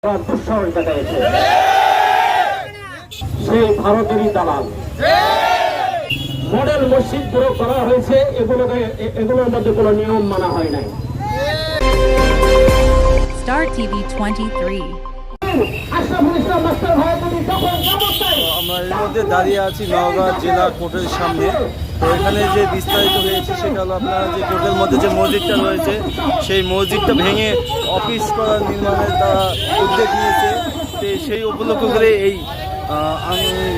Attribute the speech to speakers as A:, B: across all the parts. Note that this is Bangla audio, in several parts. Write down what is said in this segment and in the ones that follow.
A: দুঃসাহস দেখাইছে সেই ভারতেরই দালাল। মডেল মসজিদ পুরো করা হয়েছে, এগুলোর মধ্যে কোনো নিয়ম মানা হয় নাই।
B: Star TV 23
C: আমরা এর মধ্যে দাঁড়িয়ে আছি নওগাঁ জেলা কোর্টের সামনে। তো এখানে যে বিস্তারিত হয়েছে সেটা হলো আপনারা যে কোর্টের মধ্যে যে মসজিদটা রয়েছে সেই মসজিদটা ভেঙে অফিস করার নির্মাণের তারা উদ্যোগ নিয়েছে। তো সেই উপলক্ষ করে এই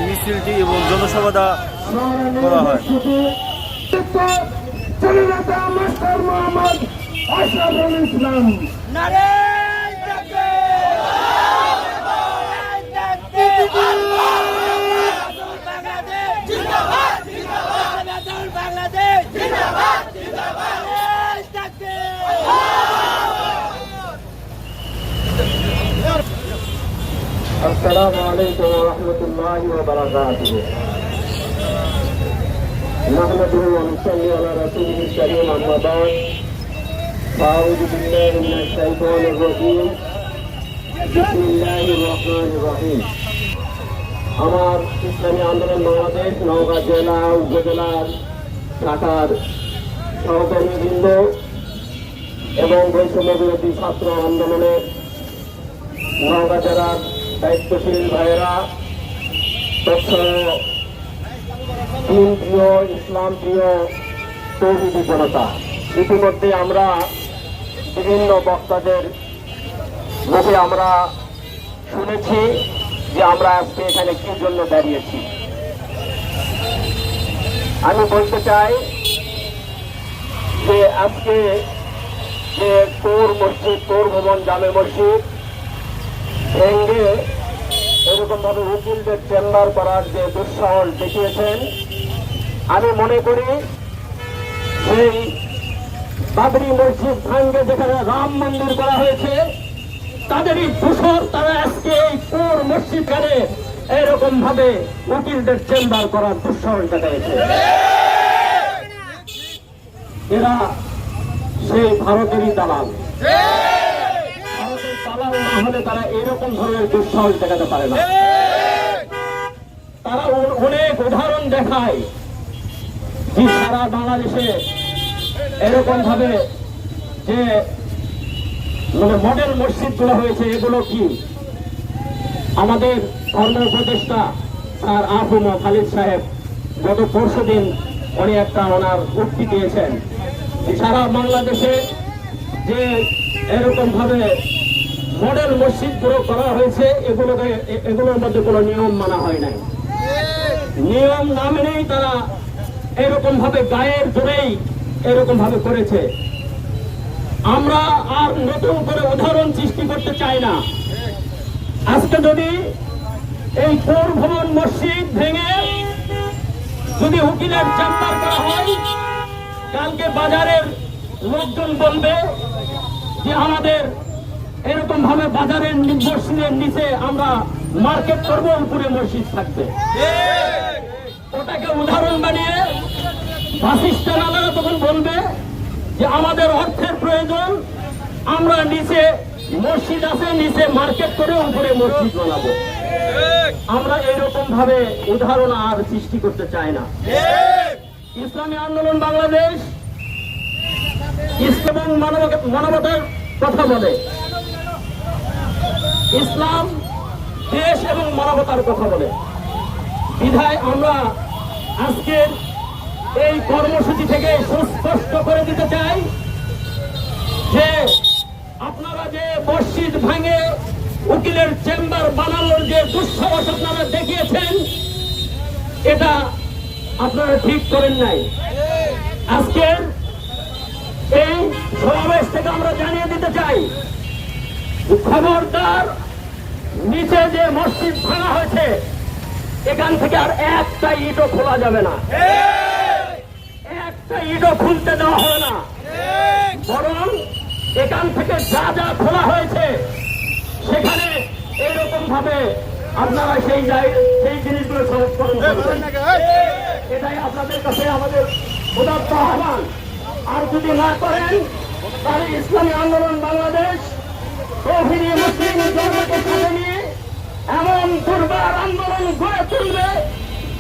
C: মিছিলটি এবং জনসভাটা করা হয়।
A: السلام عليكم ورحمة الله وبركاته. نحمده ونصلي على رسوله الكريم أما بعد فأعوذ بالله من الشيطان الرجيم بسم الله الرحمن الرحيم. আমার ইসলামী আন্দোলন বাংলাদেশ নওগাঁ জেলা উপজেলার শাখার সহকর্মীবৃন্দ এবং বৈষম্য বিরোধী ছাত্র আন্দোলনের নওগাঁ জেলার দায়িত্বশীল ভাইয়েরা, দিন প্রিয়, ইসলাম প্রিয় তৌহিদি জনতা, ইতিমধ্যে আমরা বিভিন্ন বক্তাদের মুখে আমরা শুনেছি যে আমরা আজকে এখানে কি জন্য দাঁড়িয়েছি। আমি বলতে চাই যে আজকে যে তোর মসজিদ, তোর ভবন জামে মসজিদ ভেঙ্গে এরকম ভাবে উকিলদের চেম্বার করার যে দুঃসাহস দেখিয়েছেন, আমি মনে করি সেই বাবরি মসজিদ ভাঙ্গে যেখানে রাম মন্দির করা হয়েছে তাদেরই দূষর, তারা আজকে এই তোর মসজিদ কানে এরকম ভাবে উকিলদের চেম্বার করার দুঃসাহস দেখাইছে। এরা সেই ভারতেরই দালাল। দালাল না হলে তারা এরকম ধরনের দুঃসাহস দেখাতে পারে না। তারা অনেক উদাহরণ দেখায় যে সারা বাংলাদেশে এরকম ভাবে যে মডেল মসজিদ গুলো হয়েছে, এগুলো কি আমাদের ধর্ম উপদেষ্টা স্যার আফম খালিদ সাহেব গত পরশুদিন উনি একটা ওনার উক্তি দিয়েছেন যে সারা বাংলাদেশে যে এরকম ভাবে মডেল মসজিদ পুরো করা হয়েছে, এগুলোর মধ্যে কোনো নিয়ম মানা হয় নাই। নিয়ম না মেনেই তারা এরকম ভাবে গায়ের জোরেই এরকম ভাবে করেছে। আমরা আর নতুন করে উদাহরণ সৃষ্টি করতে চাই না। আজকে যদি এই কোর ভবন মসজিদ ভেঙে যদি উকিলের চেম্বার করা হয়, কালকে বাজারের লোকজন বলবে যে আমাদের এরকম ভাবে বাজারের মসজিদের নিচে আমরা মার্কেট করবো, উপরে মসজিদ থাকবে। ওটাকে উদাহরণ বানিয়ে ফাসিস্টাররা তখন বলবে যে আমাদের অর্থের প্রয়োজন, আমরা নিচে মসজিদ আছে, নিচে মার্কেট করে উপরে মসজিদ বানাবো। আমরা এরকম ভাবে উদাহরণ আর সৃষ্টি করতে চাই না। ইসলামী আন্দোলন বাংলাদেশ ইসলাম এবং মানবতার কথা বলে, ইসলাম দেশ এবং মানবতার কথা বলে। বিধায় আমরা আজকের এই কর্মসূচি থেকে সুস্পষ্ট করে দিতে চাই যে আপনারা যে মসজিদ ভাঙে উকিলের চেম্বার বানানোর যে দুঃসাহস আপনারা দেখিয়েছেন, এটা আপনারা ঠিক করেন নাই। আজকের এই সমাবেশ থেকে আমরা জানিয়ে দিতে চাই, খবরদার, নিচে যে মসজিদ ভাঙা হয়েছে এখান থেকে আর একটা ইটও খোলা যাবে না, একটা ইটও খুলতে দেওয়া হবে না। বরং এখান থেকে যা যা খোলা হয়েছে সেখানে এরকম ভাবে আপনারা সেই জিনিসগুলো সংস্করণ করবেন। এটাই আপনাদের কাছে আমাদের উদাত্ত আহ্বান। আর যদি না করেন তাহলে ইসলামী আন্দোলন বাংলাদেশ তৌহিদি মুসলিম জনতাকে সাথে নিয়ে এমন দুর্বার আন্দোলন গড়ে তুলবে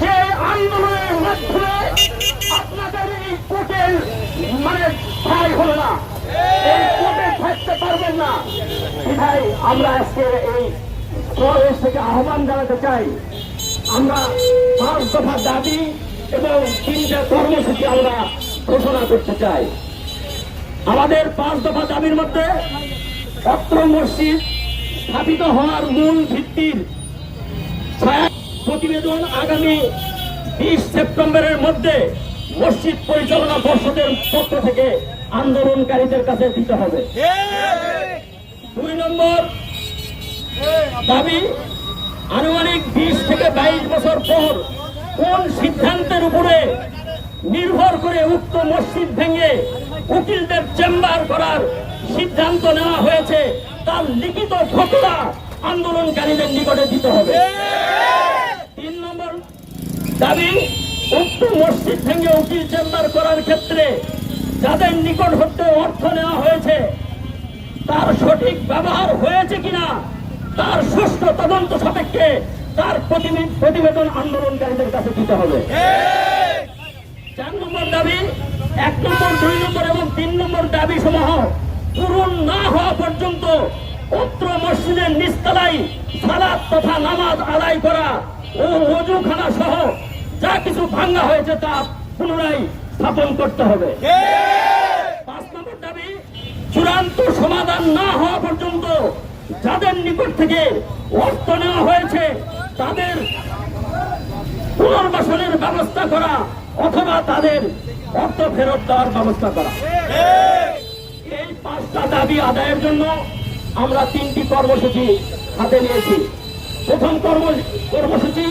A: যে আন্দোলনের মাধ্যমে আপনাদের এই কোর্টের মানে ঠাই হলো না, এই কোর্টে থাকতে পারবেন না। ভাই আমরা আজকে এই সমাবেশ থেকে আহ্বান জানাতে চাই, আমরা 5 দফা দাবি এবং 3টা কর্মসূচি আমরা ঘোষণা করতে চাই। আমাদের 5 দফা দাবির মধ্যে অত্র মসজিদ স্থাপিত হওয়ার মূল ভিত্তির প্রতিবেদন আগামী 20 সেপ্টেম্বরের মধ্যে মসজিদ পরিচালনা পর্ষদের পক্ষ থেকে আন্দোলনকারীদের কাছে দিতে হবে। 2 নম্বর দাবি, আনুমানিক 20 থেকে 22 বছর পর কোন সিদ্ধান্তের উপরে নির্ভর করে উক্ত মসজিদ ভেঙে উকিলদের চেম্বার করার সিদ্ধান্ত নেওয়া হয়েছে তার লিখিত ফতোয়া আন্দোলনকারীদের নিকটে দিতে হবে। 3 নম্বর দাবি, উক্ত মসজিদ ভেঙে উকিল চেম্বার করার ক্ষেত্রে যাদের নিকট হতে অর্থ নেওয়া হয়েছে তার সঠিক ব্যবহার হয়েছে কিনা তার সুষ্ঠু তদন্ত সাপেক্ষে তার প্রতিবেদন আন্দোলনকারীদের কাছে দিতে হবে। 4 নম্বর দাবি, 1 নম্বর 2 নম্বর এবং 3 নম্বর দাবি সমূহ পূরণ না হওয়া পর্যন্ত উক্ত মসজিদের নিচতলায় সালাত তথা নামাজ আদায় করা ও ওযুখানা সহ যা কিছু ভাঙা হয়েছে তা পুনরায় স্থাপন করতে হবে। 5 নম্বর দাবি, চূড়ান্ত সমাধান না হওয়া পর্যন্ত যাদের নিকট থেকে অর্থ নেওয়া হয়েছে তাদের পুনর্বাসনের ব্যবস্থা করা অথবা তাদের অর্থ ফেরত দেওয়ার ব্যবস্থা করা। এই 5টা দাবি আদায়ের জন্য আমরা 3টি কর্মসূচি হাতে নিয়েছি। প্রথম কর্মসূচি,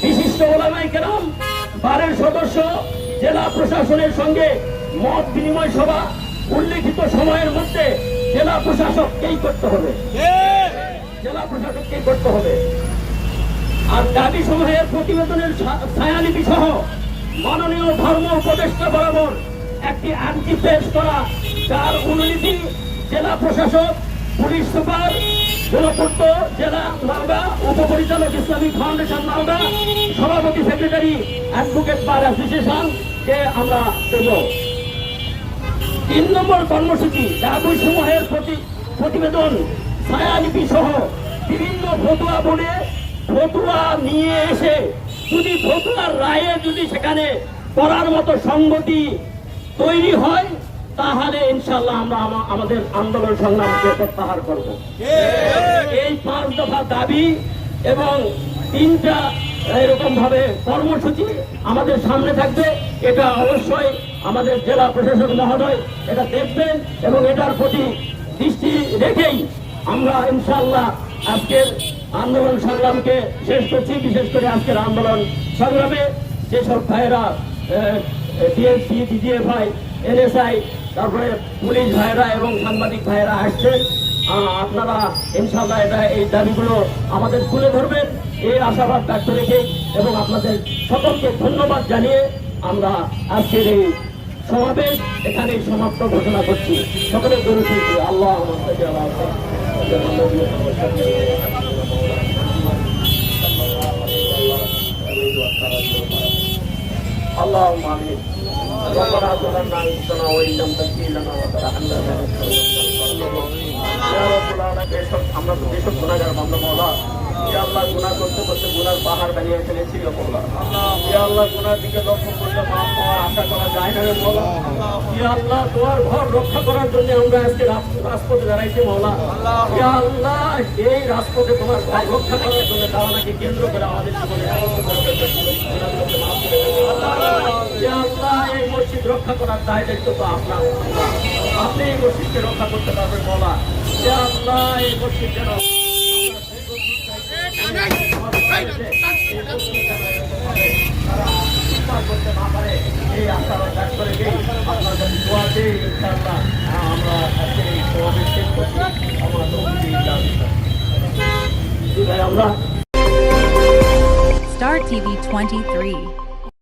A: বিশিষ্ট ওলামায়ে কেরাম, বারের সদস্য, জেলা প্রশাসনের সঙ্গে মত বিনিময় সভা উল্লেখিত সময়ের মধ্যে জেলা প্রশাসককেই করতে হবে, জেলা প্রশাসককেই করতে হবে। আর দাবি সমূহের প্রতিবেদনের ছায়ালিপি সহ মাননীয় ধর্ম উপদেষ্টা বরাবর একটি আর্জি পেশ করা, যার অনুলিপি জেলা প্রশাসক, পুলিশ সুপার, জনপূর্ত জেলা নওগাঁ, উপপরিচালক ইসলামিক ফাউন্ডেশন নওগাঁ, সভাপতি সেক্রেটারি অ্যাডভোকেট বার অ্যাসোসিয়েশন কে আমরা দেব। 3 নম্বর কর্মসূচি, দাবি সমূহের প্রতিবেদন ছায়ালিপি সহ বিভিন্ন ফতোয়া বোর্ডে ফতোয়া নিয়ে এসে যদি ফতোয়ার রায়ে যদি সেখানে করার মতো সংগতি তৈরি হয় তাহলে ইনশাআল্লাহ আমরা আমাদের আন্দোলন সংগ্রামকে প্রত্যাহার করব। এই 5 দফা দাবি এবং 3টা এরকম ভাবে কর্মসূচি আমাদের সামনে থাকবে। এটা অবশ্যই আমাদের জেলা প্রশাসক মহোদয় এটা দেখবেন এবং এটার প্রতি দৃষ্টি রেখেই আমরা ইনশাআল্লাহ আজকের আন্দোলন সংগ্রামকে শেষ করছি। বিশেষ করে আজকের আন্দোলন সংগ্রামে যেসব ভাইয়েরা ডিএসপি, ডিজিএফআই, এনএসআই, তারপরে পুলিশ ভাইয়েরা এবং সাংবাদিক ভাইয়েরা আসছেন, আপনারা ইনশাআল্লাহ এই দাবিগুলো আমাদের তুলে ধরবেন এই আশাবাদ ব্যক্ত রেখে এবং আপনাদের সকলকে ধন্যবাদ জানিয়ে আমরা আজকের এই সমাবেশ এখানেই সমাপ্ত ঘোষণা করছি। সকলের দরুদ পড়ি। আল্লাহ اللهم امين ربنا ظلمنا انفسنا وان لم تغفر لنا وترحمنا يا رب العالمين আমরা তো যেসব গুনাহগার বান্দা মাওলা, ইয়া আল্লাহ গুনাহ করতে করতে গুনার পাহাড় বানিয়ে ফেলেছি ও মাওলা। ইয়া আল্লাহ গুনার দিকে লক্ষ্য করলে মাফ পাওয়ার আশা করা যায় না রে মাওলা। ইয়া আল্লাহ তোমার ঘর রক্ষা করার জন্য আমরা আজকে রাজপথে দাঁড়াইছি মাওলা। ইয়া আল্লাহ এই রাজপথে তোমার ঘর রক্ষা করার জন্য দাওয়ানাকে কেন্দ্র করে আমাদের জীবনে গুনাহগুলোকে মাফ করে দাও আল্লাহ। ইয়া আল্লাহ এই মসজিদ রক্ষা করার দায় দায়িত্ব তো আপনার, আপনি এই মসজিদকে রক্ষা করতে পারবেন মাওলা। ইয়া আল্লাহ এই মসজিদ যেন করতে না পারে এই আশা ত্যাগ করে দিই আপনার কাছে দোয়া দিই। ইনশাআল্লাহ আমরা আজকে এই সমাবেশ শেষ করছি। আমরা
B: Star TV 23